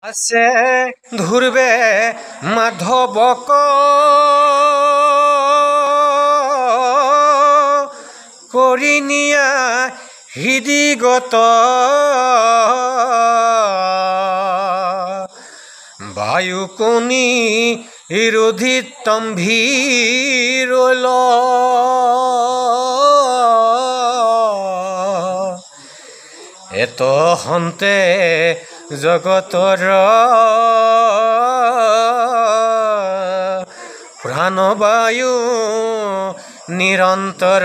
আছে ধুরবে মাধবক করি নিয়া হৃদিগত বায়ুকনি রোধিতম্ভীরল এত হন্তে জগতর প্রাণবায়ু নিরন্তর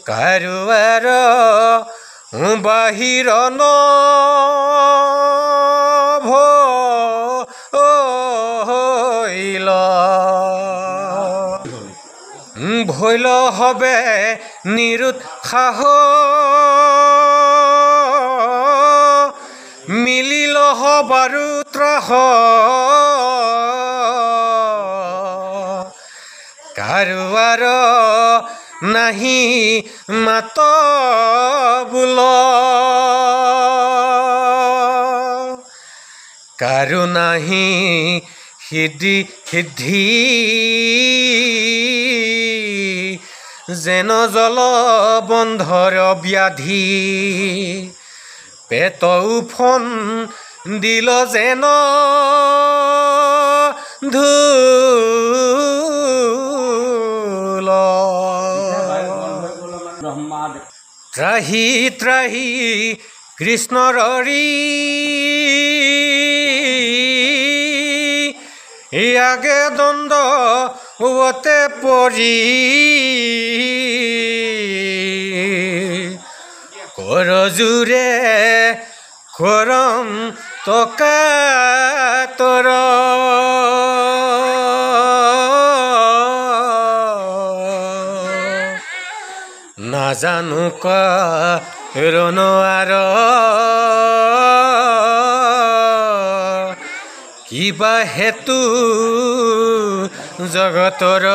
কারুয়ার বাহির ভইল ভইল হবে নিরুৎসাহ মিলিল হবারু ত্রাহ কারুয়ার নাহি মাত বুল কারু নাহি সিদ্ধি যেন জল বন্ধর ব্যাধি পেট উফন দিল যেন ধুল ত্রাহি ত্রাহি কৃষ্ণৰী ইয়াগে দ্বন্দ্ব ওতে পৰি করজুরে করম তোকাতর না জানো কারণ আর কিবা হেতু জগতর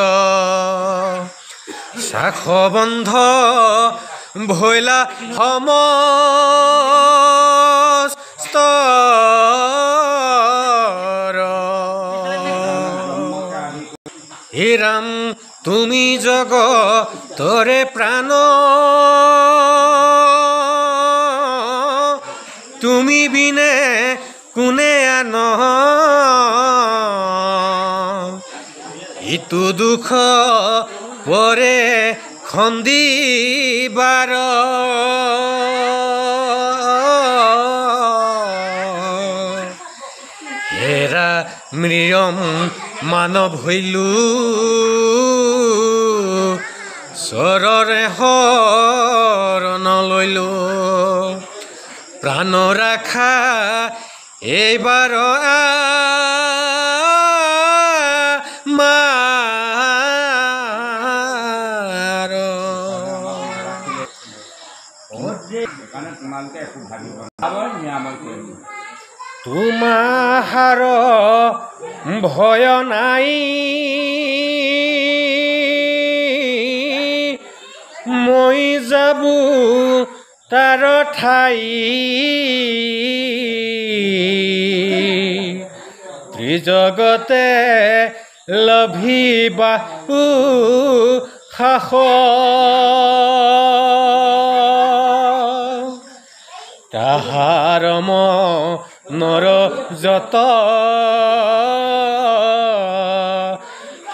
শাখ বন্ধ ভৈলা সমস্ত হে রাম তুমি জগতরে প্রাণ তুমি বিনে কোনে আন ইতু দুঃখ পরে খন্দিবার হেরা মৃয়ম মানব হইলু সররে হরণ লইলু প্রাণ রাখা এইবার তোমার ভয় নাই মই যাবু তার ঠাই ত্রিজগতে লভিবা সাহ তাহার মনৰ যত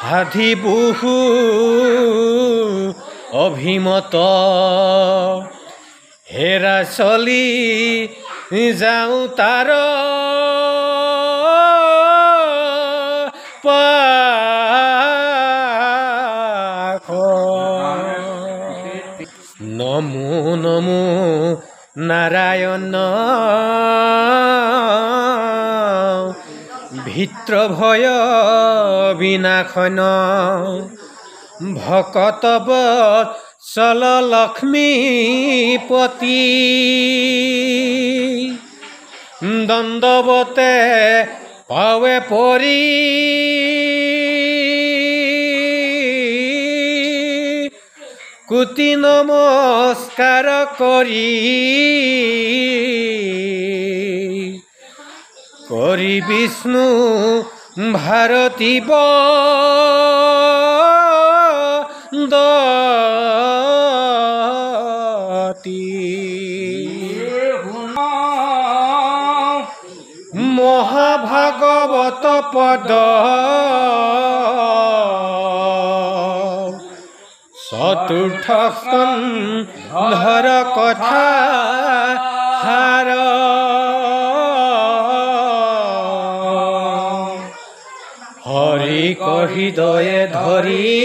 সাধি বহু অভিমত হেৰা চলি যাওঁ তাৰ পাখ নমো নমো নাৰায়ণ ভিত্ৰ ভয় বিনাশন ভকতব চল লক্ষ্মীপতি দণ্ডবতে পাৱে পৰি কোটি নমস্কাৰ কৰি କରି ବିଷ୍ଣୁ ଭାରତୀ ବନ୍ଦତି মহাভাগবত পদ চতুর্থ স্কন্ধর কথা হার হরি হৃদয়ে ধরি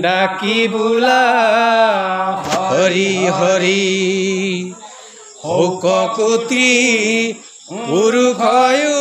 ডাকি বুলা হরি হরি হৌক কুত্রি পুরুষয়ু